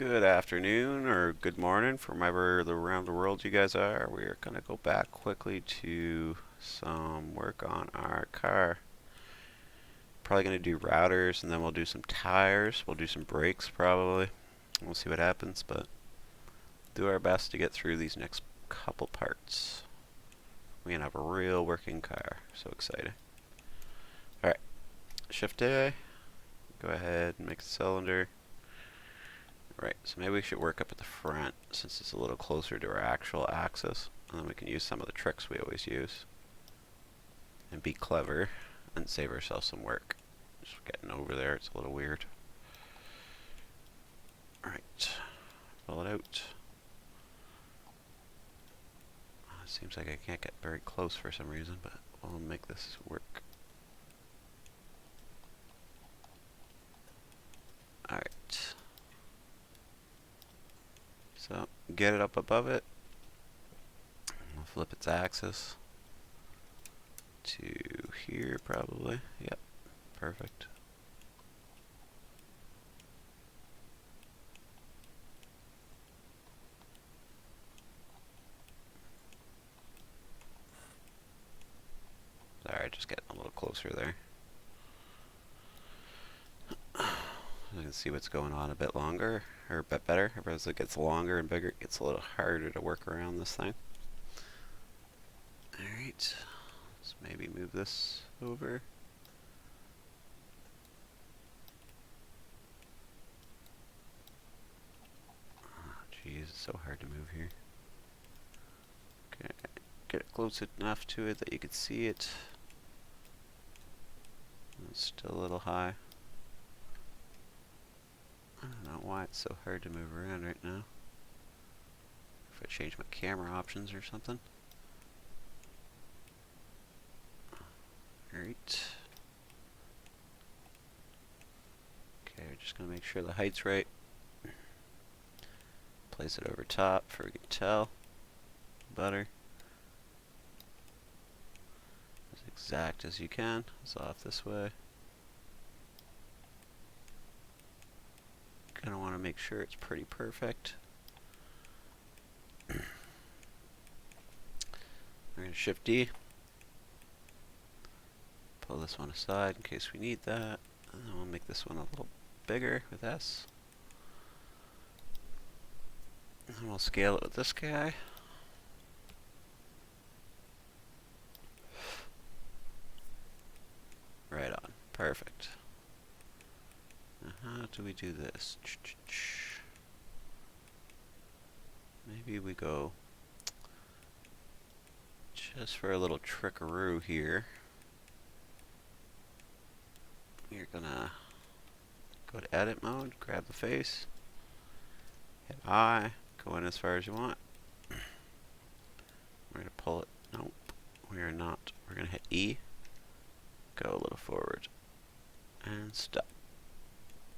Good afternoon or good morning from wherever around the world you guys are. We are going to go back quickly to some work on our car. Probably going to do routers and then we'll do some tires. We'll do some brakes probably. We'll see what happens, but do our best to get through these next couple parts. We're going to have a real working car. So exciting. Alright, Shift A. Go ahead and make the cylinder. Right, so maybe we should work up at the front since it's a little closer to our actual axis, and then we can use some of the tricks we always use and be clever and save ourselves some work. Just getting over there, it's a little weird. Alright, fill it out. It seems like I can't get very close for some reason, but we'll make this work. Alright. So, get it up above it. We'll flip its axis to here probably. Yep, perfect. Sorry, just getting a little closer there. You can see what's going on a bit longer, or a bit better. As it gets longer and bigger, it gets a little harder to work around this thing. Alright, let's maybe move this over. Oh, geez, it's so hard to move here. Okay, get it close enough to it that you can see it. It's still a little high. I don't know why it's so hard to move around right now. If I change my camera options or something. Alright. Okay, we're just going to make sure the height's right. Place it over top for we can tell. Butter. As exact as you can. It's off this way. Gonna want to make sure it's pretty perfect. We're going to Shift D. Pull this one aside in case we need that. And then we'll make this one a little bigger with S. And we'll scale it with this guy. Right on. Perfect. How do we do this? Maybe we go just for a little trickaroo here. You're gonna go to edit mode, grab the face, hit I, go in as far as you want. We're gonna pull it. Nope, we are not. We're gonna hit E, go a little forward, and stop.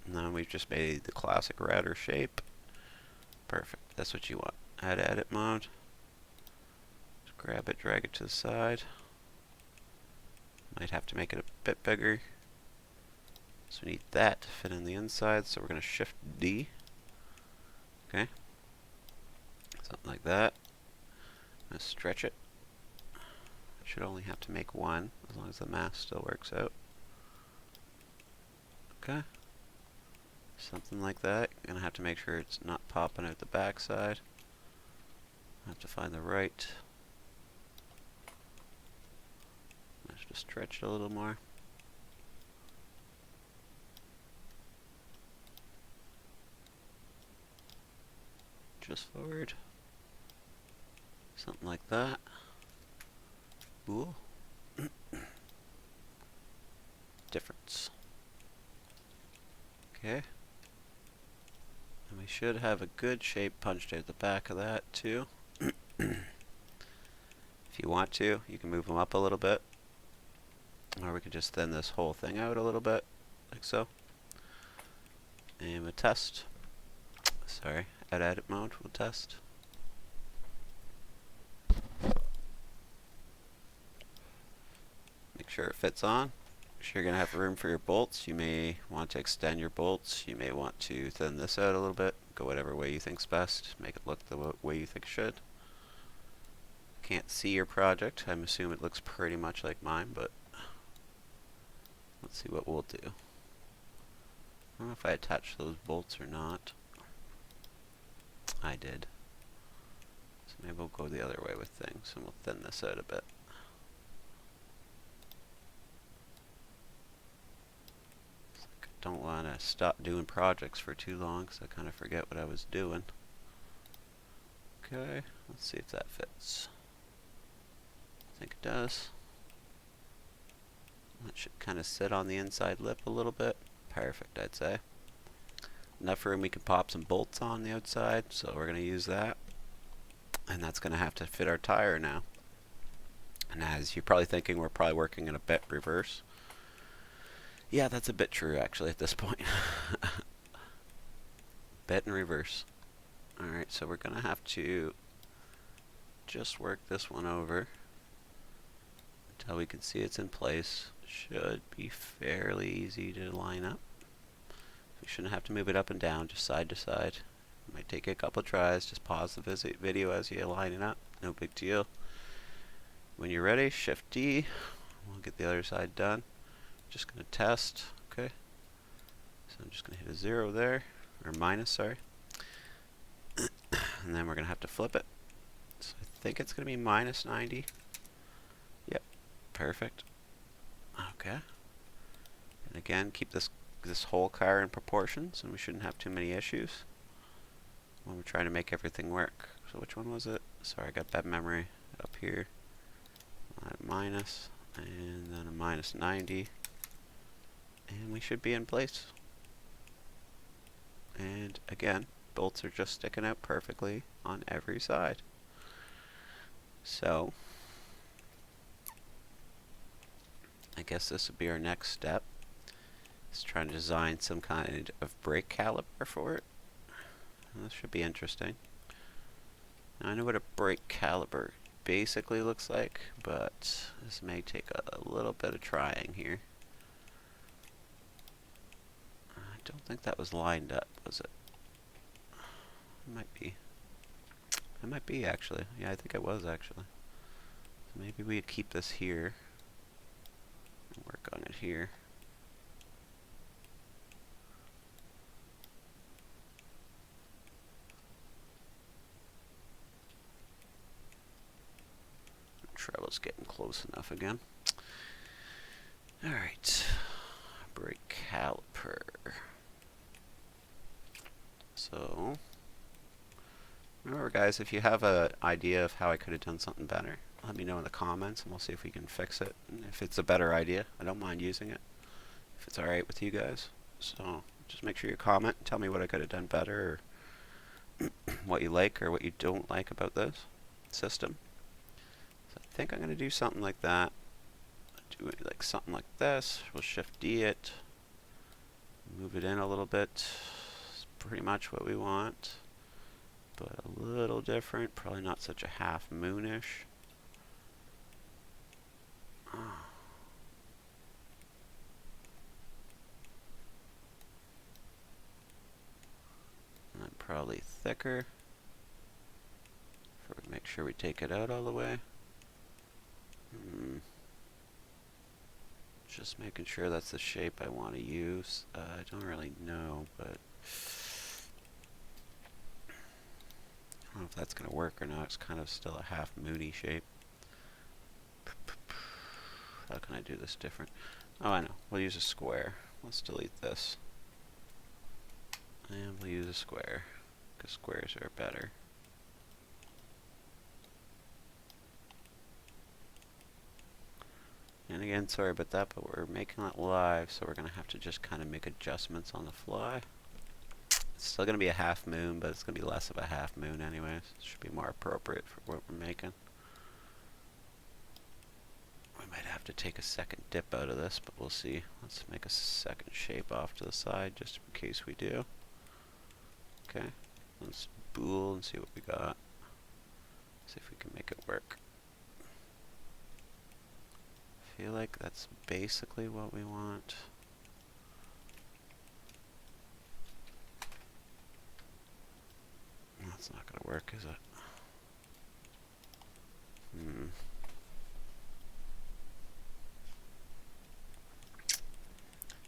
Now we've just made the classic router shape. Perfect. That's what you want. Add edit mode. Just grab it, drag it to the side. Might have to make it a bit bigger. So we need that to fit in the inside, so we're going to Shift D. Okay. Something like that. I'm going to stretch it. I should only have to make one, as long as the mass still works out. Okay. Something like that. You're going to have to make sure it's not popping out the back side. I have to find the right. Let's just stretch it a little more. Just forward. Something like that. Cool. Difference. Okay. And we should have a good shape punched out the back of that too. If you want to, you can move them up a little bit. Or we could just thin this whole thing out a little bit, like so. And we'll test. Sorry, at edit mode, we'll test. Make sure it fits on. sure you're going to have room for your bolts. You may want to extend your bolts. You may want to thin this out a little bit. Go whatever way you think's best. Make it look the way you think it should. Can't see your project. I'm assuming it looks pretty much like mine, but let's see what we'll do. I don't know if I attached those bolts or not. I did. So maybe we'll go the other way with things, and we'll thin this out a bit. I don't want to stop doing projects for too long, because I kind of forget what I was doing. Okay, let's see if that fits. I think it does. That should kind of sit on the inside lip a little bit. Perfect, I'd say. Enough room we can pop some bolts on the outside, so we're going to use that. And that's going to have to fit our tire now. And as you're probably thinking, we're probably working in a bit reverse. Yeah, that's a bit true actually at this point. Bit in reverse. Alright, so we're going to have to just work this one over until we can see it's in place. Should be fairly easy to line up. We shouldn't have to move it up and down, just side to side. It might take you a couple tries. Just pause the video as you line it up. No big deal. When you're ready, Shift D. We'll get the other side done. Just going to test. Okay. So I'm just going to hit a 0 there, or minus, sorry. And then we're going to have to flip it. So I think it's going to be minus 90. Yep. Perfect. Okay. And again, keep this whole car in proportions, and we shouldn't have too many issues when we're trying to make everything work. So which one was it? Sorry, I got bad memory. Up here, minus, and then a minus 90, and we should be in place. And again, bolts are just sticking out perfectly on every side. So I guess this would be our next step. Is trying to design some kind of brake caliper for it. This should be interesting. Now, I know what a brake caliper basically looks like, but this may take a little bit of trying here. I don't think that was lined up, was it? It might be. It might be, actually. Yeah, I think it was, actually. So maybe we'd keep this here and work on it here. Treble's getting close enough again. Alright. Brake caliper. So, remember guys, if you have an idea of how I could have done something better, let me know in the comments and we'll see if we can fix it. And if it's a better idea, I don't mind using it. If it's alright with you guys. So, just make sure you comment and tell me what I could have done better, or what you like or what you don't like about this system. I think I'm going to do something like that. Do it like something like this. We'll Shift D it. Move it in a little bit. It's pretty much what we want. But a little different. Probably not such a half moonish. And then probably thicker. Make sure we take it out all the way. Just making sure that's the shape I want to use. I don't really know, but I don't know if that's going to work or not. It's kind of still a half moony shape. How can I do this different? Oh, I know. We'll use a square. Let's delete this. And we'll use a square, because squares are better. And again, sorry about that, but we're making it live, so we're going to have to just kind of make adjustments on the fly. It's still going to be a half moon, but it's going to be less of a half moon anyways. It should be more appropriate for what we're making. We might have to take a second dip out of this, but we'll see. Let's make a second shape off to the side, just in case we do. Okay, let's bool and see what we got. See if we can make it work. feel like that's basically what we want. That's not going to work, is it?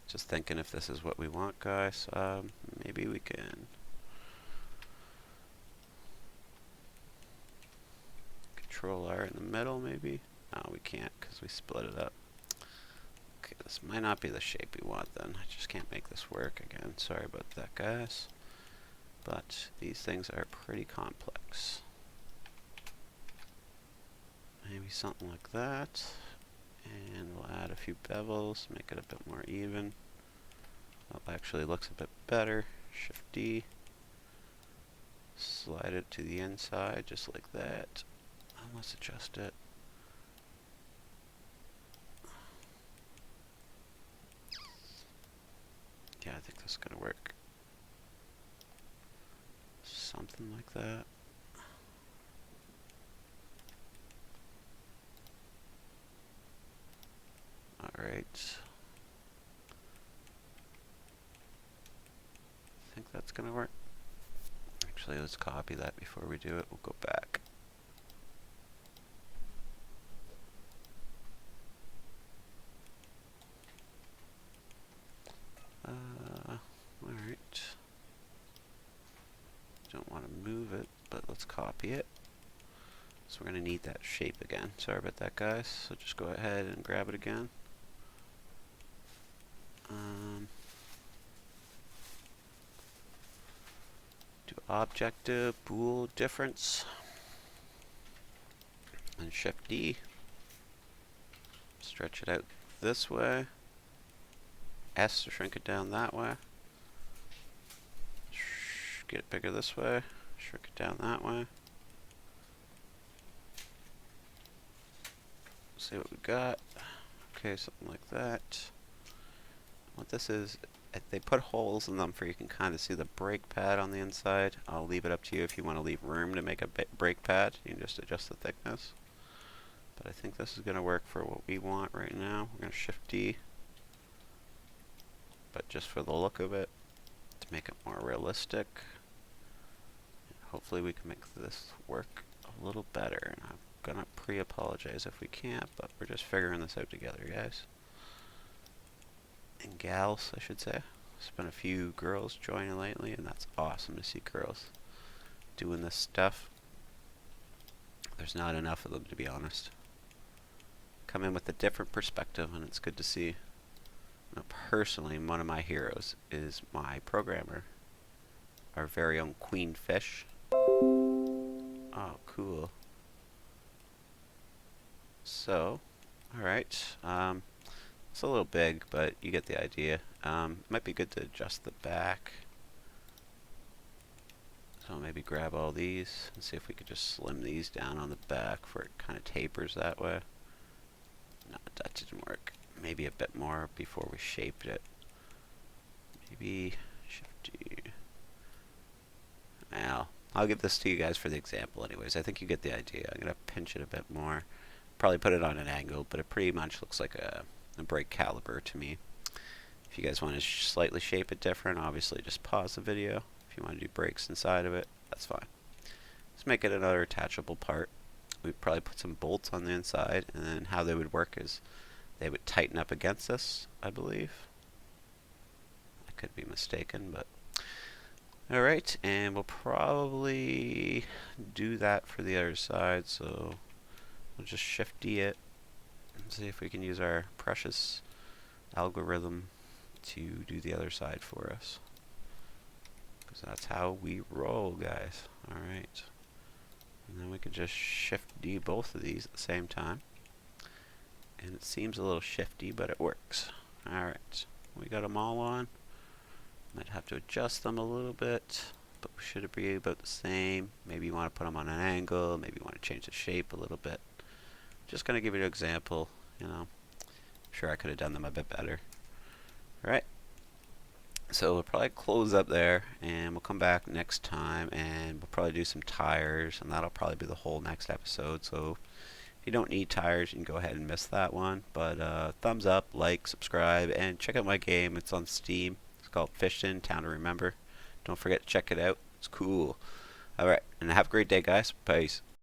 Just thinking if this is what we want, guys. Maybe we can control R in the middle, maybe? No, we can't because we split it up. Okay, this might not be the shape we want then. I just can't make this work again. Sorry about that, guys. But these things are pretty complex. Maybe something like that. And we'll add a few bevels, make it a bit more even. That actually looks a bit better. Shift D. Slide it to the inside, just like that. And let's adjust it. Yeah, I think this is going to work. Something like that. Alright. I think that's going to work. Actually, let's copy that before we do it. We'll go back. Alright. Don't want to move it, but let's copy it. So we're going to need that shape again. Sorry about that, guys. So just go ahead and grab it again. Do objective, bool, difference. And Shift D. Stretch it out this way. S to shrink it down that way. Get it bigger this way. Shrink it down that way. See what we got. Okay, something like that. What this is, they put holes in them for you can kind of see the brake pad on the inside. I'll leave it up to you if you want to leave room to make a brake pad. You can just adjust the thickness. But I think this is going to work for what we want right now. We're going to Shift D. But just for the look of it, to make it more realistic. Hopefully we can make this work a little better. And I'm going to pre-apologize if we can't, but we're just figuring this out together, guys. And gals, I should say. There's been a few girls joining lately, and that's awesome to see girls doing this stuff. There's not enough of them, to be honest. Come in with a different perspective, and it's good to see. Now, personally, one of my heroes is my programmer, our very own Queen Fish. Oh, cool. So, alright. It's a little big, but you get the idea. Might be good to adjust the back. So maybe grab all these and see if we could just slim these down on the back for it kind of tapers that way. No, that didn't work. Maybe a bit more before we shaped it. Maybe Shift D. Now, I'll give this to you guys for the example anyways. I think you get the idea. I'm going to pinch it a bit more. Probably put it on an angle, but it pretty much looks like a brake caliper to me. If you guys want to slightly shape it different, obviously just pause the video. If you want to do brakes inside of it, that's fine. Let's make it another attachable part. We'd probably put some bolts on the inside, and then how they would work is they would tighten up against this, I believe. I could be mistaken, but alright, and we'll probably do that for the other side, so we'll just Shift D it and see if we can use our precious algorithm to do the other side for us. Because that's how we roll, guys. Alright. And then we can just Shift D both of these at the same time. And it seems a little shifty, but it works. Alright. We got them all on. Might have to adjust them a little bit, but we should be about the same. Maybe you want to put them on an angle. Maybe you want to change the shape a little bit. Just going to give you an example, you know. I'm sure I could have done them a bit better. Alright. So we'll probably close up there, and we'll come back next time, and we'll probably do some tires, and that'll probably be the whole next episode. So if you don't need tires, you can go ahead and miss that one. But thumbs up, like, subscribe, and check out my game. It's on Steam. It's called Fishing Town to Remember. Don't forget to check it out. It's cool. Alright, and have a great day, guys. Peace.